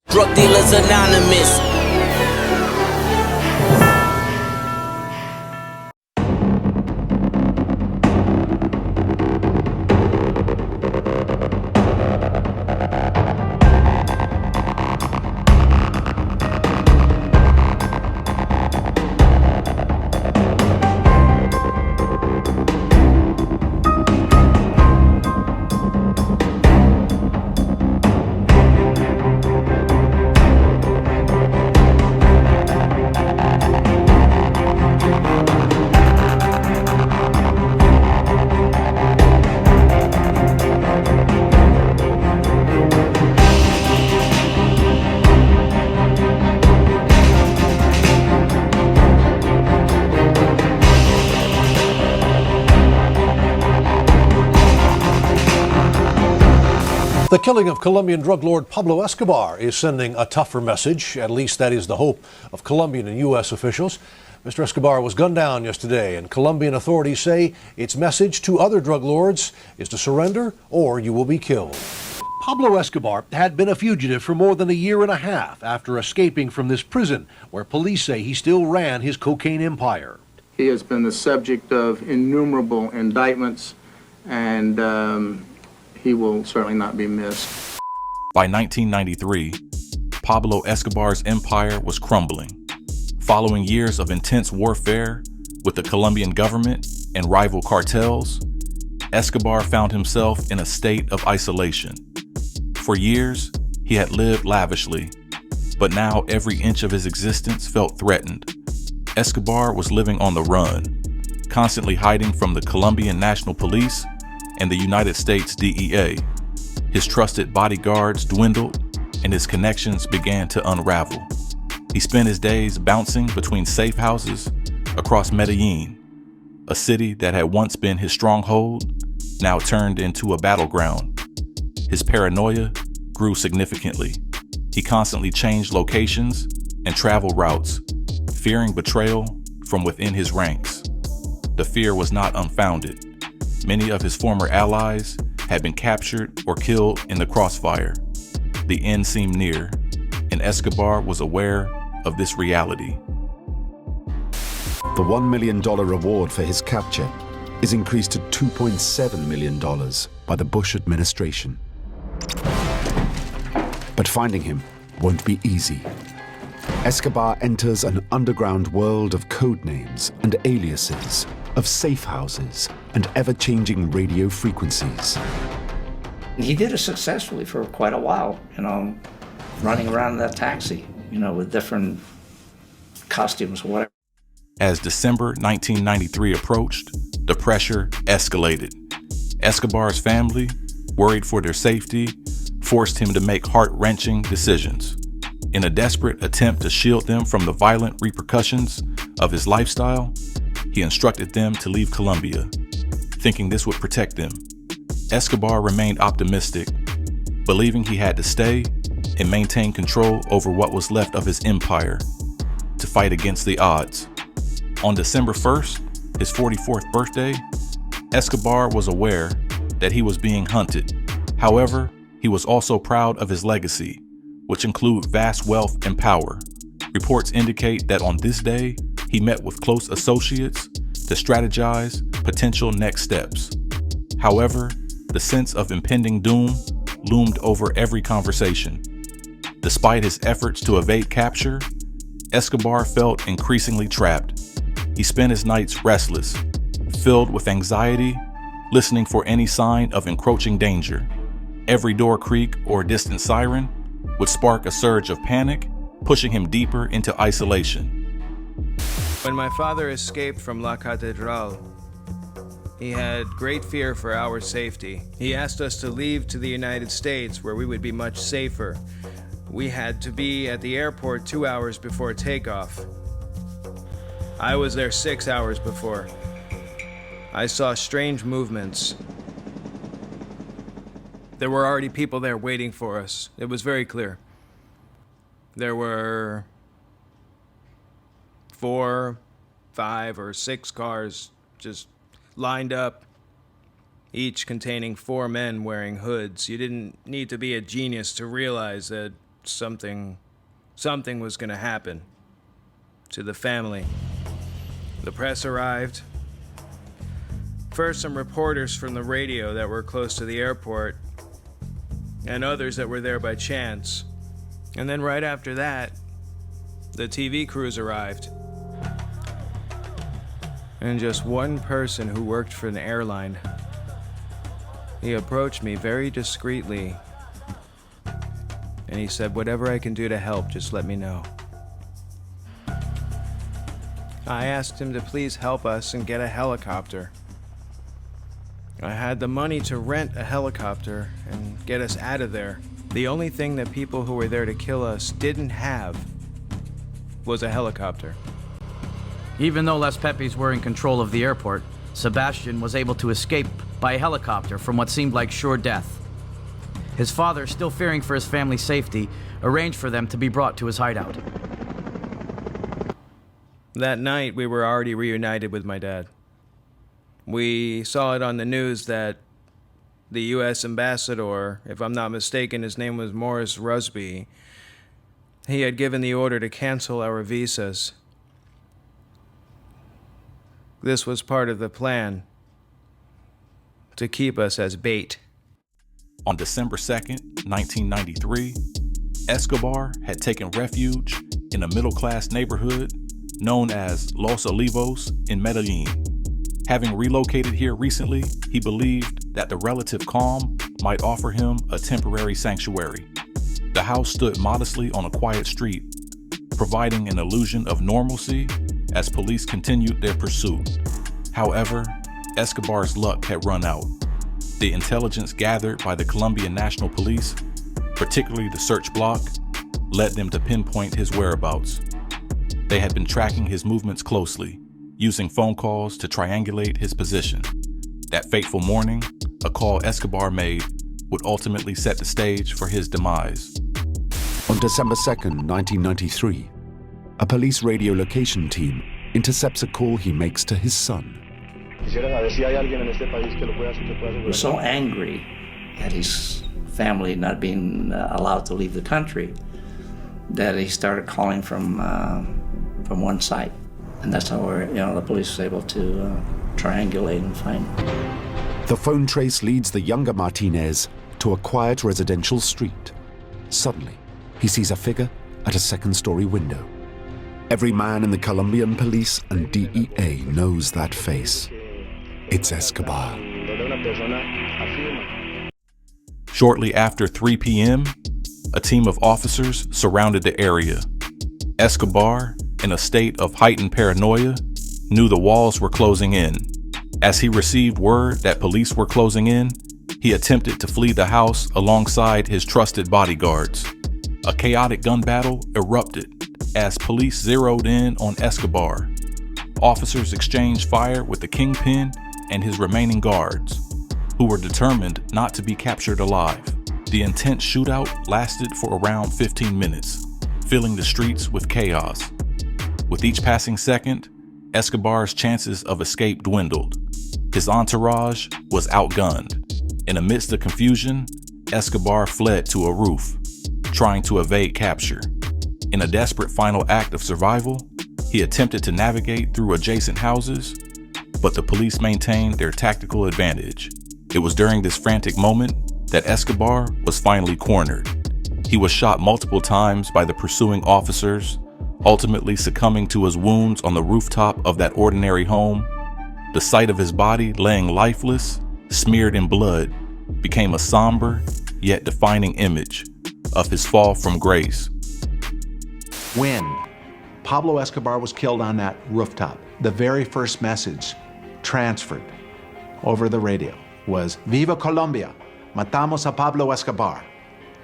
Drug Dealers Anonymous. The killing of Colombian drug lord Pablo Escobar is sending a tougher message. At least that is the hope of Colombian and U.S. officials. Mr. Escobar was gunned down yesterday, and Colombian authorities say its message to other drug lords is to surrender or you will be killed. Pablo Escobar had been a fugitive for more than a year and a half after escaping from this prison, where police say he still ran his cocaine empire. He has been the subject of innumerable indictments, and he will certainly not be missed. By 1993, Pablo Escobar's empire was crumbling. Following years of intense warfare with the Colombian government and rival cartels, Escobar found himself in a state of isolation. For years, he had lived lavishly, but now every inch of his existence felt threatened. Escobar was living on the run, constantly hiding from the Colombian National Police and the United States DEA. His trusted bodyguards dwindled, and his connections began to unravel. He spent his days bouncing between safe houses across Medellin, a city that had once been his stronghold, now turned into a battleground. His paranoia grew significantly. He constantly changed locations and travel routes, fearing betrayal from within his ranks. The fear was not unfounded. Many of his former allies had been captured or killed in the crossfire. The end seemed near, and Escobar was aware of this reality. The $1 million reward for his capture is increased to $2.7 million by the Bush administration. But finding him won't be easy. Escobar enters an underground world of code names and aliases, of safe houses and ever-changing radio frequencies. He did it successfully for quite a while, running around in that taxi, with different costumes, whatever. As December 1993 approached, the pressure escalated. Escobar's family, worried for their safety, forced him to make heart-wrenching decisions. In a desperate attempt to shield them from the violent repercussions of his lifestyle, he instructed them to leave Colombia, thinking this would protect them. Escobar remained optimistic, believing he had to stay and maintain control over what was left of his empire, to fight against the odds. On December 1st, his 44th birthday, Escobar was aware that he was being hunted. However, he was also proud of his legacy, which include vast wealth and power. Reports indicate that on this day, he met with close associates to strategize potential next steps. However, the sense of impending doom loomed over every conversation. Despite his efforts to evade capture, Escobar felt increasingly trapped. He spent his nights restless, filled with anxiety, listening for any sign of encroaching danger. Every door creak or distant siren would spark a surge of panic, pushing him deeper into isolation. When my father escaped from La Catedral, he had great fear for our safety. He asked us to leave to the United States, where we would be much safer. We had to be at the airport 2 hours before takeoff. I was there 6 hours before. I saw strange movements. There were already people there waiting for us. It was very clear. There were 4, 5, or 6 cars just lined up, each containing 4 men wearing hoods. You didn't need to be a genius to realize that something was going to happen to the family. The press arrived. First, some reporters from the radio that were close to the airport, and others that were there by chance. And then right after that, the TV crews arrived. And just one person who worked for an airline. He approached me very discreetly, and he said, "Whatever I can do to help, just let me know." I asked him to please help us and get a helicopter. I had the money to rent a helicopter and get us out of there. The only thing that people who were there to kill us didn't have was a helicopter. Even though Les Pepes were in control of the airport, Sebastian was able to escape by a helicopter from what seemed like sure death. His father, still fearing for his family's safety, arranged for them to be brought to his hideout. That night, we were already reunited with my dad. We saw it on the news that the U.S. ambassador, if I'm not mistaken, his name was Morris Rusby, he had given the order to cancel our visas. This was part of the plan, to keep us as bait. On December 2nd, 1993, Escobar had taken refuge in a middle-class neighborhood known as Los Olivos in Medellin. Having relocated here recently, he believed that the relative calm might offer him a temporary sanctuary. The house stood modestly on a quiet street, providing an illusion of normalcy as police continued their pursuit. However, Escobar's luck had run out. The intelligence gathered by the Colombian National Police, particularly the Search Bloc, led them to pinpoint his whereabouts. They had been tracking his movements closely, using phone calls to triangulate his position. That fateful morning, a call Escobar made would ultimately set the stage for his demise. On December 2nd, 1993, a police radio location team intercepts a call he makes to his son. He was so angry at his family not being allowed to leave the country that he started calling from one site. And that's how the police was able to triangulate and find him. The phone trace leads the younger Martinez to a quiet residential street. Suddenly, he sees a figure at a second-story window. Every man in the Colombian police and DEA knows that face. It's Escobar. Shortly after 3 p.m., a team of officers surrounded the area. Escobar, in a state of heightened paranoia, knew the walls were closing in. As he received word that police were closing in, he attempted to flee the house alongside his trusted bodyguards. A chaotic gun battle erupted as police zeroed in on Escobar. Officers exchanged fire with the Kingpin and his remaining guards, who were determined not to be captured alive. The intense shootout lasted for around 15 minutes, filling the streets with chaos. With each passing second, Escobar's chances of escape dwindled. His entourage was outgunned, and amidst the confusion, Escobar fled to a roof, trying to evade capture. In a desperate final act of survival, he attempted to navigate through adjacent houses, but the police maintained their tactical advantage. It was during this frantic moment that Escobar was finally cornered. He was shot multiple times by the pursuing officers, ultimately succumbing to his wounds on the rooftop of that ordinary home. The sight of his body laying lifeless, smeared in blood, became a somber yet defining image of his fall from grace. When Pablo Escobar was killed on that rooftop, the very first message transferred over the radio was, "Viva Colombia, matamos a Pablo Escobar.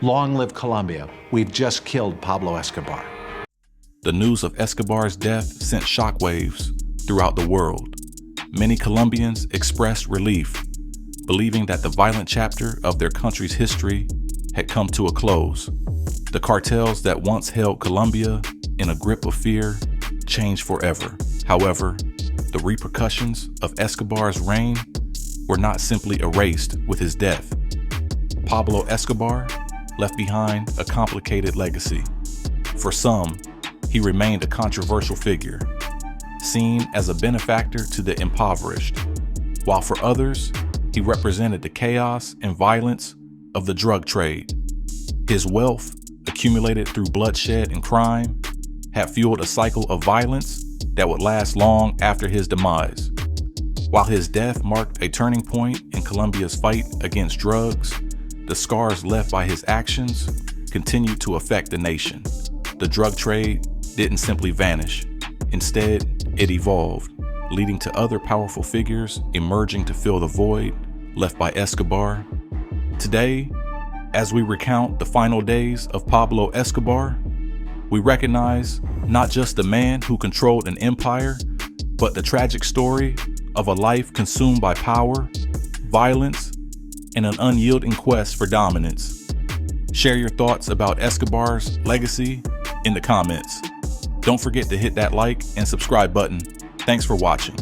Long live Colombia, we've just killed Pablo Escobar." The news of Escobar's death sent shockwaves throughout the world. Many Colombians expressed relief, believing that the violent chapter of their country's history had come to a close. The cartels that once held Colombia in a grip of fear changed forever. However, the repercussions of Escobar's reign were not simply erased with his death. Pablo Escobar left behind a complicated legacy. For some, he remained a controversial figure, seen as a benefactor to the impoverished, while for others, he represented the chaos and violence of the drug trade. His wealth, accumulated through bloodshed and crime, had fueled a cycle of violence that would last long after his demise. While his death marked a turning point in Colombia's fight against drugs, the scars left by his actions continued to affect the nation. The drug trade didn't simply vanish. Instead, it evolved, leading to other powerful figures emerging to fill the void left by Escobar. Today, as we recount the final days of Pablo Escobar, we recognize not just the man who controlled an empire, but the tragic story of a life consumed by power, violence, and an unyielding quest for dominance. Share your thoughts about Escobar's legacy in the comments. Don't forget to hit that like and subscribe button. Thanks for watching.